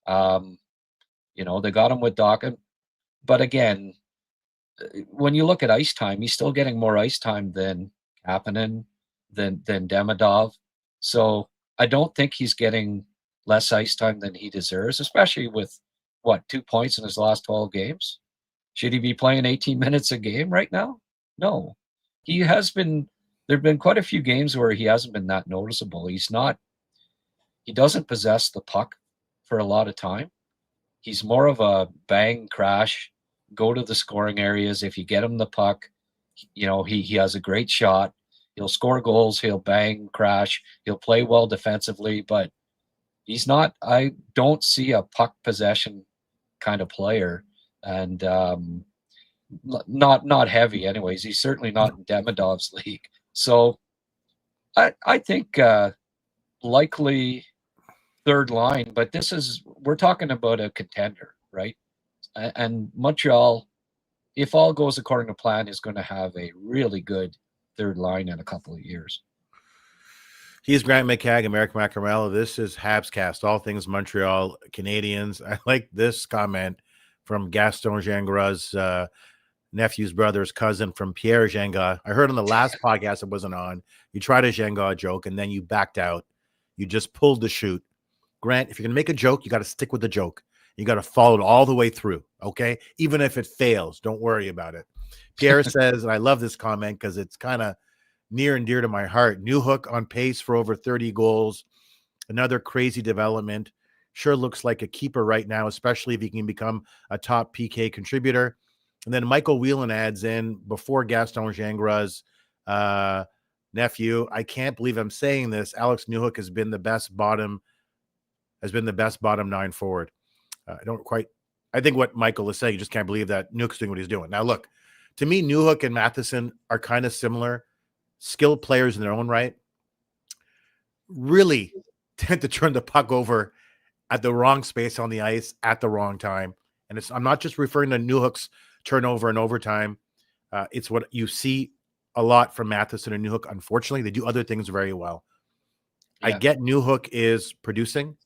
They got him with Dach. But again, when you look at ice time, he's still getting more ice time than Kapanen, than Demidov. So I don't think he's getting less ice time than he deserves, especially with 2 points in his last 12 games. Should he be playing 18 minutes a game right now? No. He has been. There have been quite a few games where he hasn't been that noticeable. He doesn't possess the puck for a lot of time. He's more of a bang, crash, go to the scoring areas. If you get him the puck, he has a great shot. He'll score goals. He'll bang, crash. He'll play well defensively, but he's not. I don't see a puck possession kind of player, and not heavy. Anyways, he's certainly not in Demidov's league. So I think likely third line, but we're talking about a contender, right? And Montreal, if all goes according to plan, is going to have a really good third line in a couple of years. He's Grant McCagg and Macramalla. This is HabsCast, all things Montreal Canadiens. I like this comment from Gaston Gingras' nephew's brother's cousin, from Pierre Gingras. I heard on the last podcast it wasn't on. You tried a Gingras joke and then you backed out. You just pulled the chute. Grant, if you're going to make a joke, you got to stick with the joke. You got to follow it all the way through, okay? Even if it fails, don't worry about it. Pierre says, and I love this comment because it's kind of near and dear to my heart, Newhook on pace for over 30 goals. Another crazy development. Sure looks like a keeper right now, especially if he can become a top PK contributor. And then Michael Whelan adds in, before Gaston Gingras' nephew, I can't believe I'm saying this, Alex Newhook has been the best bottom nine forward. I think what Michael is saying, you just can't believe that Newhook's doing what he's doing. Now, look, to me, Newhook and Matheson are kind of similar, skilled players in their own right, really tend to turn the puck over at the wrong space on the ice at the wrong time. And I'm not just referring to Newhook's turnover and overtime. It's what you see a lot from Matheson and Newhook. Unfortunately, they do other things very well. Yeah. I get Newhook is producing.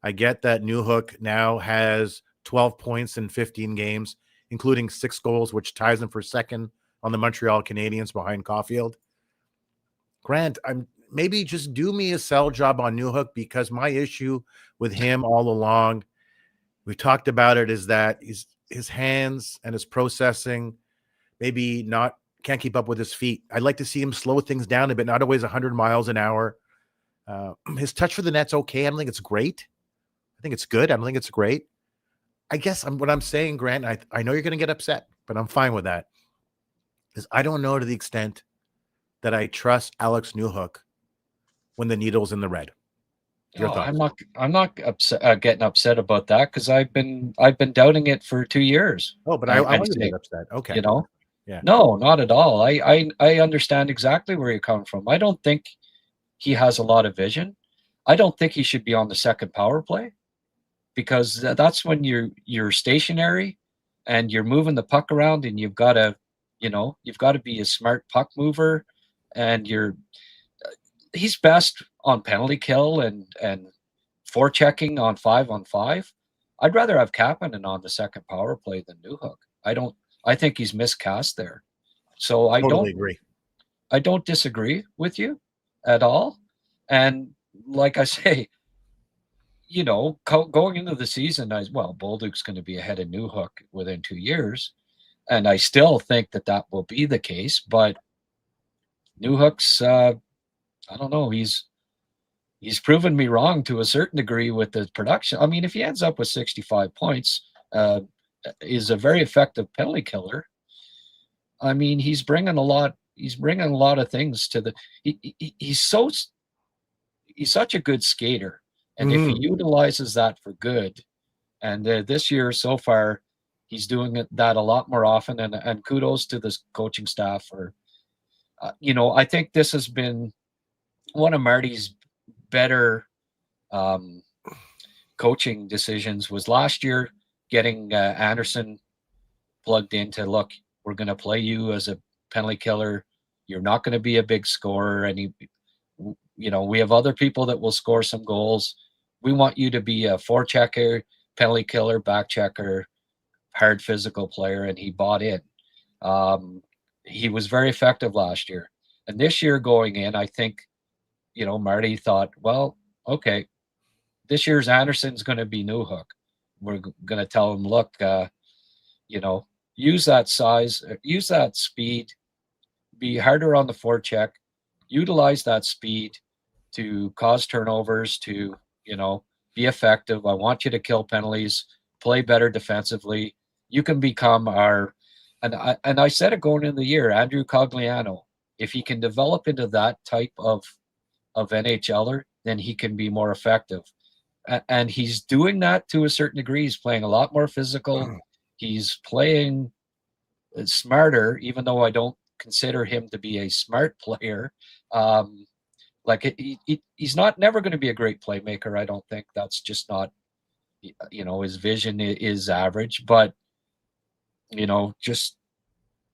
I get that Newhook now has 12 points in 15 games, including 6 goals, which ties him for second on the Montreal Canadiens behind Caulfield. Grant, maybe just do me a sell job on Newhook, because my issue with him all along, we talked about it, is that his hands and his processing maybe can't keep up with his feet. I'd like to see him slow things down a bit, not always 100 miles an hour. His touch for the net's okay. I don't think it's great. I think it's good. I don't think it's great. I guess what I'm saying, Grant, I know you're going to get upset, but I'm fine with that, is I don't know to the extent that I trust Alex Newhook when the needle's in the red. Your thoughts? I'm not getting upset about that, because I've been doubting it for 2 years. Oh, but I want to get upset. Okay. Yeah. No, not at all. I understand exactly where you're coming from. I don't think he has a lot of vision. I don't think he should be on the second power play, because that's when you're stationary and you're moving the puck around, and you've got to be a smart puck mover, and he's best on penalty kill and forechecking on 5-on-5. I'd rather have Kapanen on the second power play than Newhook. I think he's miscast there. So I totally agree. I don't disagree with you at all. And like I say, going into the season, Bolduc's going to be ahead of Newhook within 2 years, and I still think that will be the case. But Newhook's, I don't know, he's proven me wrong to a certain degree with the production. I mean, if he ends up with 65 points, is a very effective penalty killer. I mean, he's bringing a lot. He's bringing a lot of things to the. He's such a good skater, and if he utilizes that for good, and this year so far, he's doing that a lot more often. And kudos to this coaching staff for, I think this has been one of Marty's better coaching decisions. Was last year getting Anderson plugged into, look, we're going to play you as a penalty killer. You're not going to be a big scorer. And we have other people that will score some goals. We want you to be a forechecker, penalty killer, back checker, hard physical player. And he bought in. He was very effective last year. And this year going in, I think, Marty thought, well, okay, this year's Anderson's going to be Newhook. We're going to tell him, look, use that size, use that speed, be harder on the forecheck, utilize that speed to cause turnovers, to, be effective. I want you to kill penalties, play better defensively. You can become and I said it going into the year, Andrew Cogliano, if he can develop into that type of NHLer, then he can be more effective. And he's doing that to a certain degree. He's playing a lot more physical. He's playing smarter, even though I don't consider him to be a smart player. He's never going to be a great playmaker. I don't think. That's just not, his vision is average, but, just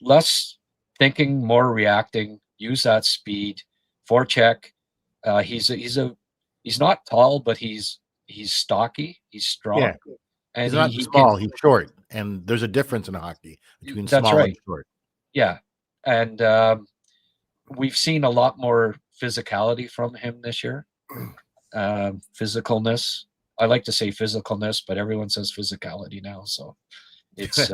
less thinking, more reacting, use that speed, forecheck. He's not tall, but he's stocky. He's strong. Yeah. And he's not small. He's short, and there's a difference in hockey between small and short. Yeah, and we've seen a lot more physicality from him this year. Physicalness. I like to say physicalness, but everyone says physicality now, so it's.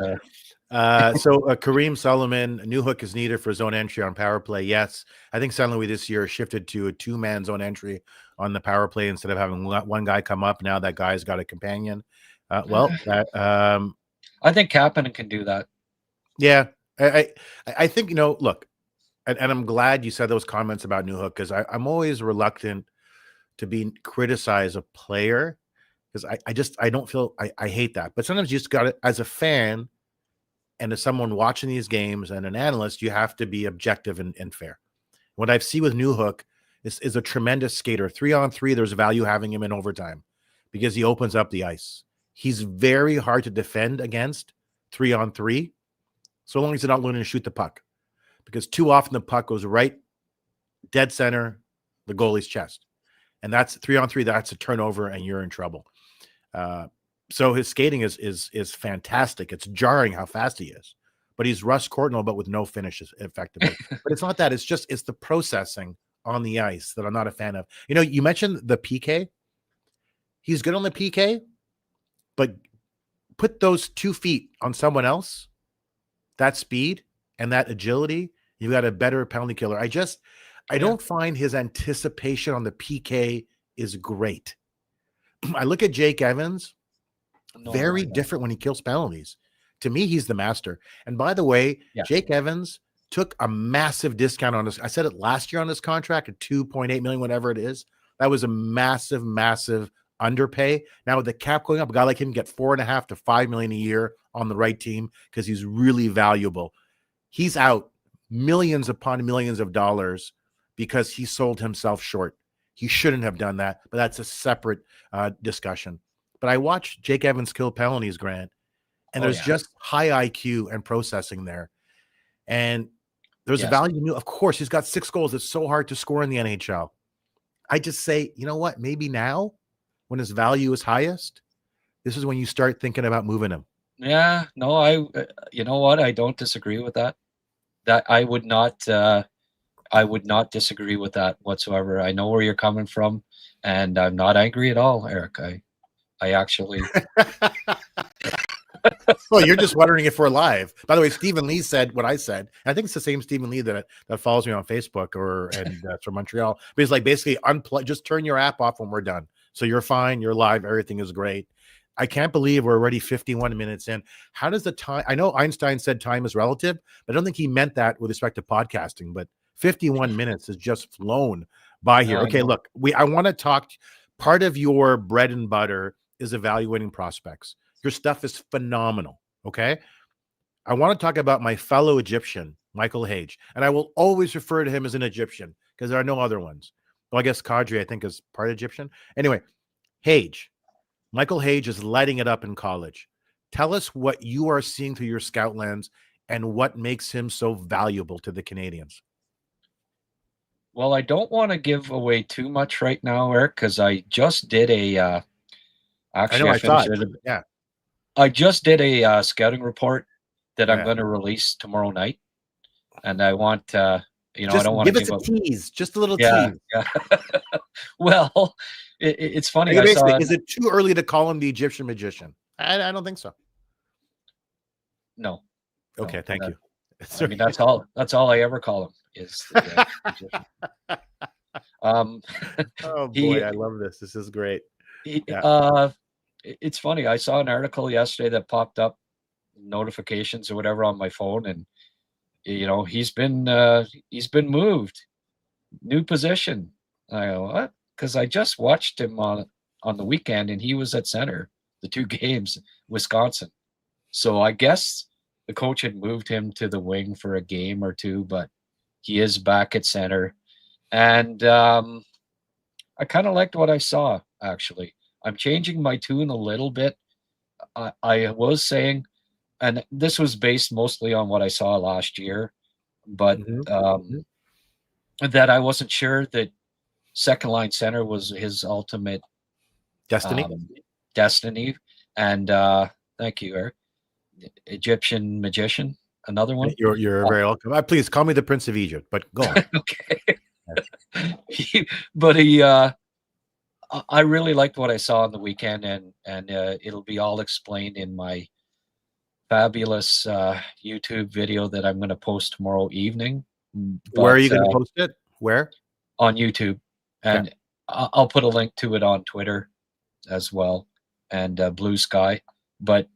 Kareem Solomon, Newhook is needed for zone entry on power play. Yes, I think St. Louis this year shifted to a 2-man zone entry on the power play instead of having one guy come up. Now that guy's got a companion. I think Kapanen can do that. Yeah, I think, look, and I'm glad you said those comments about Newhook, because I'm always reluctant to be criticized a player, because I don't feel I hate that. But sometimes you just got it as a fan and as someone watching these games and an analyst, you have to be objective and fair. What I've seen with Newhook is a tremendous skater. 3-on-3, there's value having him in overtime because he opens up the ice. He's very hard to defend against 3-on-3, so long as you're not learning to shoot the puck, because too often the puck goes right dead center, the goalie's chest. And that's 3-on-3. That's a turnover and you're in trouble. So his skating is fantastic. It's jarring how fast he is, but he's Russ Courtnall, but with no finishes effectively. But it's not that. It's the processing on the ice that I'm not a fan of. You mentioned the PK. He's good on the PK, but put those 2 feet on someone else, that speed and that agility, you got a better penalty killer. I don't find his anticipation on the PK is great. I look at Jake Evans, very different when he kills penalties. To me, he's the master. And by the way, Jake Evans took a massive discount on this. I said it last year on his contract at $2.8 million, whatever it is. That was a massive, massive underpay. Now with the cap going up, a guy like him get $4.5 to $5 million a year on the right team because he's really valuable. He's out millions upon millions of dollars because he sold himself short. He shouldn't have done that, but that's a separate discussion. But I watched Jake Evans kill penalties, Grant, and there's just high IQ and processing there. And there's a value. Of course, he's got 6 goals. It's so hard to score in the NHL. I just say, you know what? Maybe now, when his value is highest, this is when you start thinking about moving him. Yeah, no, you know what? I don't disagree with that. That I would not I would not disagree with that whatsoever. I know where you're coming from, and I'm not angry at all, Eric. I actually. Well, you're just wondering if we're live. By the way, Stephen Lee said what I said. I think it's the same Stephen Lee that follows me on Facebook and from Montreal. But he's like, basically unplug, just turn your app off when we're done. So you're fine. You're live. Everything is great. I can't believe we're already 51 minutes in. How does the time? I know Einstein said time is relative, but I don't think he meant that with respect to podcasting. But 51 minutes has just flown by here. Okay, look, I want to talk. Part of your bread and butter is evaluating prospects. Your stuff is phenomenal, okay? I want to talk about my fellow Egyptian, Michael Hage, and I will always refer to him as an Egyptian because there are no other ones. Well, I guess Kadri, I think, is part Egyptian. Anyway, Hage. Michael Hage is lighting it up in college. Tell us what you are seeing through your scout lens and what makes him so valuable to the Canadiens. Well, I don't want to give away too much right now, Eric, because I just did a actually I saw it. Yeah. I just did a scouting report that I'm going to release tomorrow night, and I want I don't want to give us a tease, just a little tease. Yeah. Well, it's funny. Is it too early to call him the Egyptian magician? I don't think so. No. Okay, thank you. I mean, that's all I ever call him is the magician. Oh boy, I love this. This is great. It's funny. I saw an article yesterday that popped up, notifications or whatever on my phone, and he's been moved, new position. I go, what? Because I just watched him on the weekend, and he was at center the 2 games, Wisconsin. So I guess the coach had moved him to the wing for a game or 2, but he is back at center, and I kind of liked what I saw. Actually, I'm changing my tune a little bit. I was saying, and this was based mostly on what I saw last year, but that I wasn't sure that second line center was his ultimate destiny. And thank you, Eric. Egyptian magician, another one. You're very welcome. Please call me the Prince of Egypt, but go on. Okay. But I really liked what I saw on the weekend, and it'll be all explained in my fabulous YouTube video that I'm going to post tomorrow evening. Where are you going to post it? Where? On YouTube. And I'll put a link to it on Twitter as well, and Blue Sky. But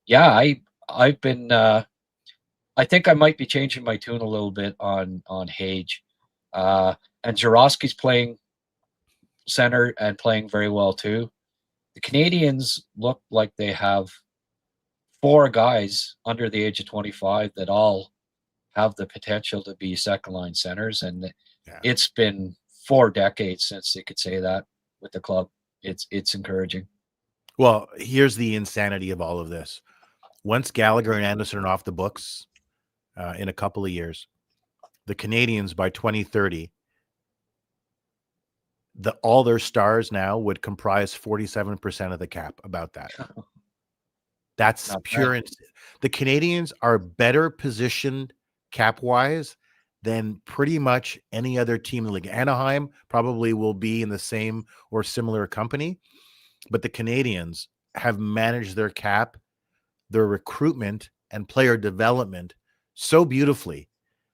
yeah, I've been I think I might be changing my tune a little bit on Hage. And Jarosky's playing center and playing very well too. The Canadiens look like they have 4 guys under the age of 25 that all have the potential to be second line centers, and it's been 4 decades since they could say that with the club. It's encouraging. Well, here's the insanity of all of this. Once Gallagher and Anderson are off the books in a couple of years, the Canadiens by 2030, all their stars now would comprise 47% of the cap. About that. That's not pure. The Canadiens are better positioned cap-wise than pretty much any other team in the league. Anaheim probably will be in the same or similar company, but the Canadiens have managed their cap, their recruitment, and player development so beautifully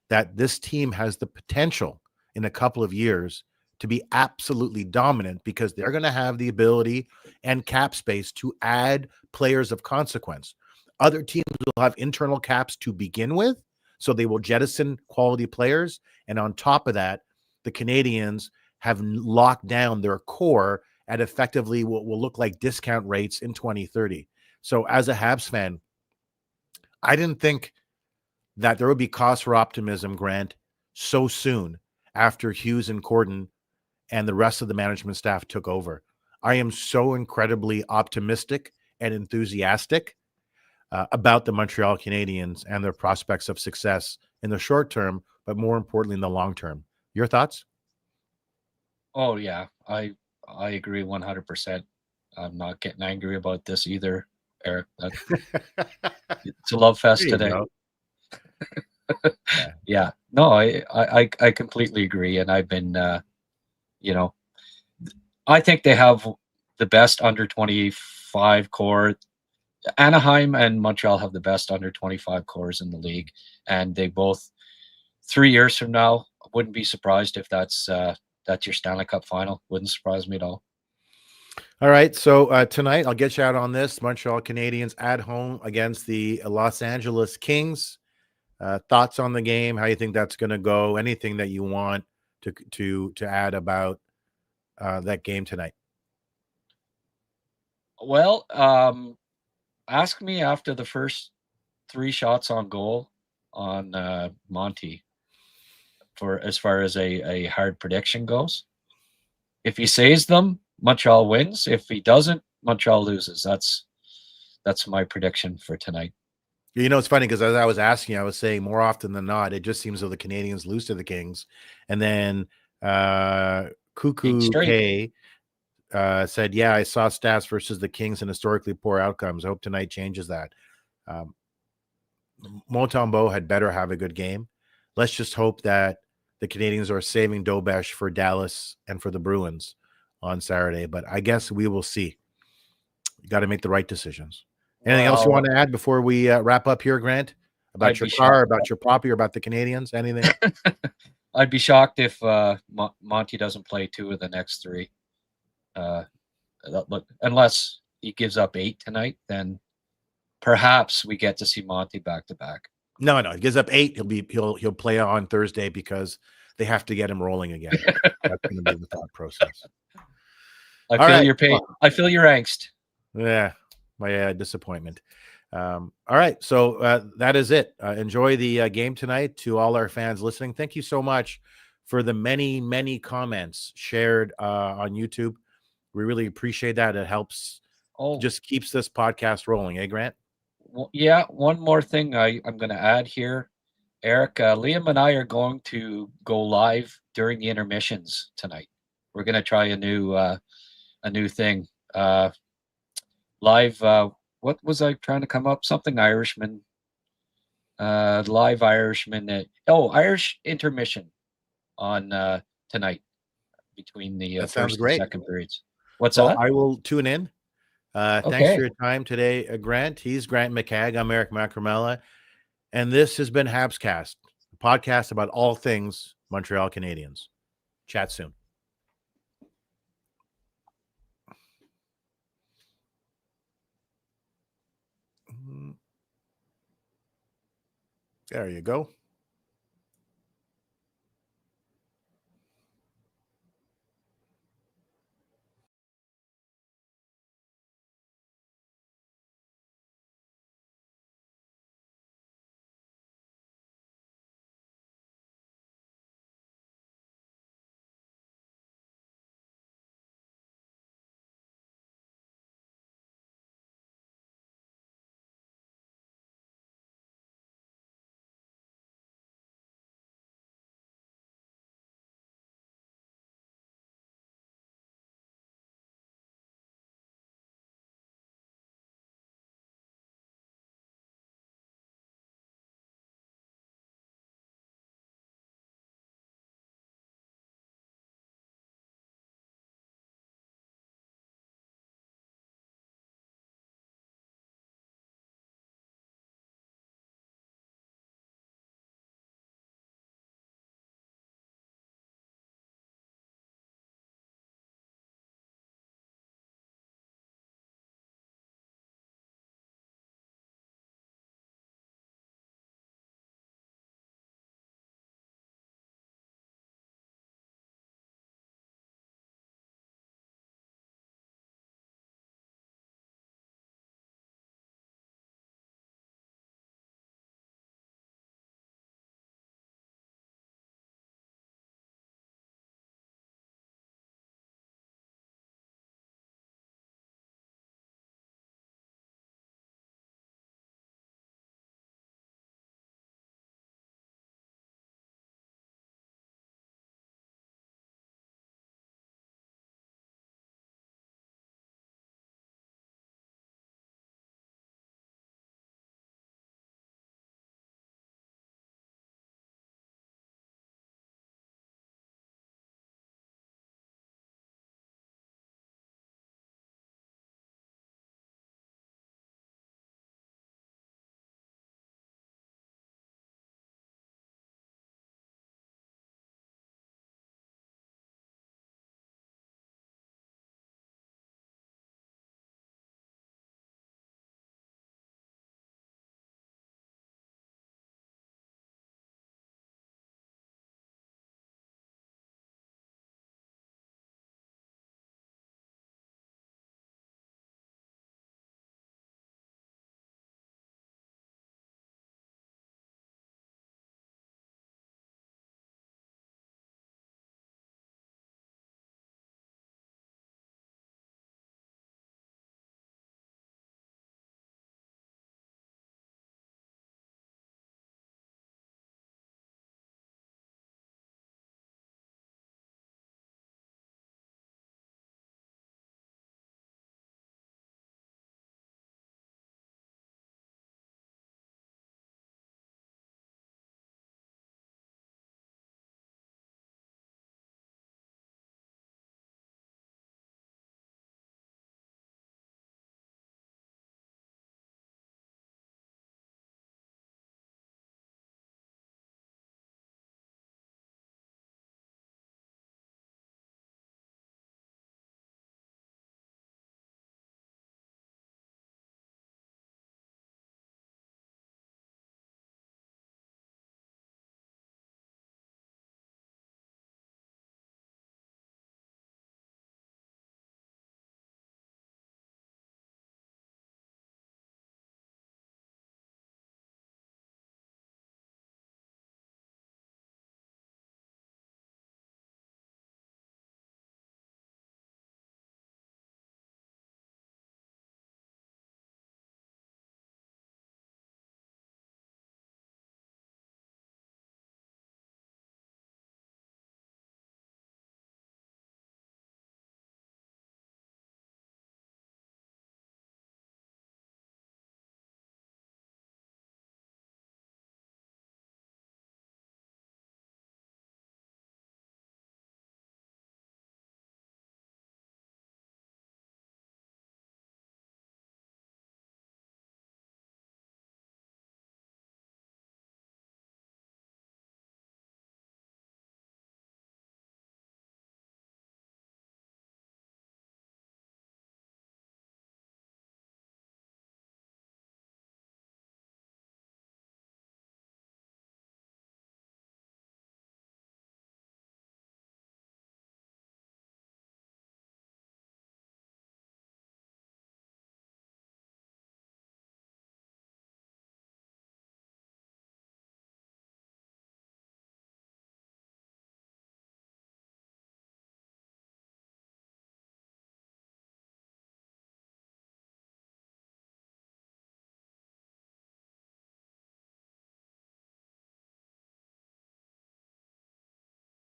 that this team has the potential in a couple of years to be absolutely dominant, because they're going to have the ability and cap space to add players of consequence. Other teams will have internal caps to begin with, so they will jettison quality players. And on top of that, the Canadiens have locked down their core at effectively what will look like discount rates in 2030. So as a Habs fan, I didn't think that there would be cause for optimism, Grant, so soon after Hughes and Corden and the rest of the management staff took over. I am so incredibly optimistic and enthusiastic about the Montreal Canadiens and their prospects of success in the short term, but more importantly in the long term. Your thoughts? Oh yeah, I agree 100%. I'm not getting angry about this either, Eric. It's a love fest today. Yeah. No, I completely agree, and I've been, you know, I think they have the best under 25 core. Anaheim and Montreal have the best under 25 cores in the league, and they both 3 years from now, I wouldn't be surprised if that's your Stanley Cup final. Wouldn't surprise me at all. All right, so tonight I'll get you out on this. Montreal Canadiens at home against the Los Angeles Kings. Thoughts on the game? How you think that's going to go? Anything that you want to add about that game tonight? Well, ask me after the first 3 shots on goal on Monty for as far as a hard prediction goes. If he saves them, Montreal wins. If he doesn't, Montreal loses. That's my prediction for tonight. You know, it's funny because as I was asking, I was saying more often than not, it just seems though the Canadiens lose to the Kings, and then Cuckoo K said, "Yeah, I saw stats versus the Kings and historically poor outcomes. I hope tonight changes that." Montembeault had better have a good game. Let's just hope that the Canadiens are saving Dobson for Dallas and for the Bruins on Saturday. But I guess we will see. You got to make the right decisions. Anything else you want to add before we wrap up here, Grant? About your car, about your property, or about the Canadiens? Anything? I'd be shocked if Monty doesn't play 2 of the next 3. Unless he gives up 8 tonight, then perhaps we get to see Monty back to back. No, he gives up 8. He'll play on Thursday because they have to get him rolling again. That's going to be the thought process. I feel your pain. I feel your angst. Yeah, my disappointment. All right, so that is it. Enjoy the game tonight. To all our fans listening, thank you so much for the many comments shared on YouTube. We really appreciate that. It helps. Just keeps this podcast rolling, Grant? Well, yeah, one more thing I'm going to add here, Eric. Liam and I are going to go live during the intermissions tonight. We're going to try a new thing. Live. What was I trying to come up? Something Irishman. Live Irishman. Irish intermission on tonight between the first and second periods. What's that? I will tune in. Thanks for your time today, Grant. He's Grant McCagg. I'm Eric Macramalla. And this has been HabsCast, a podcast about all things Montreal Canadiens. Chat soon. There you go.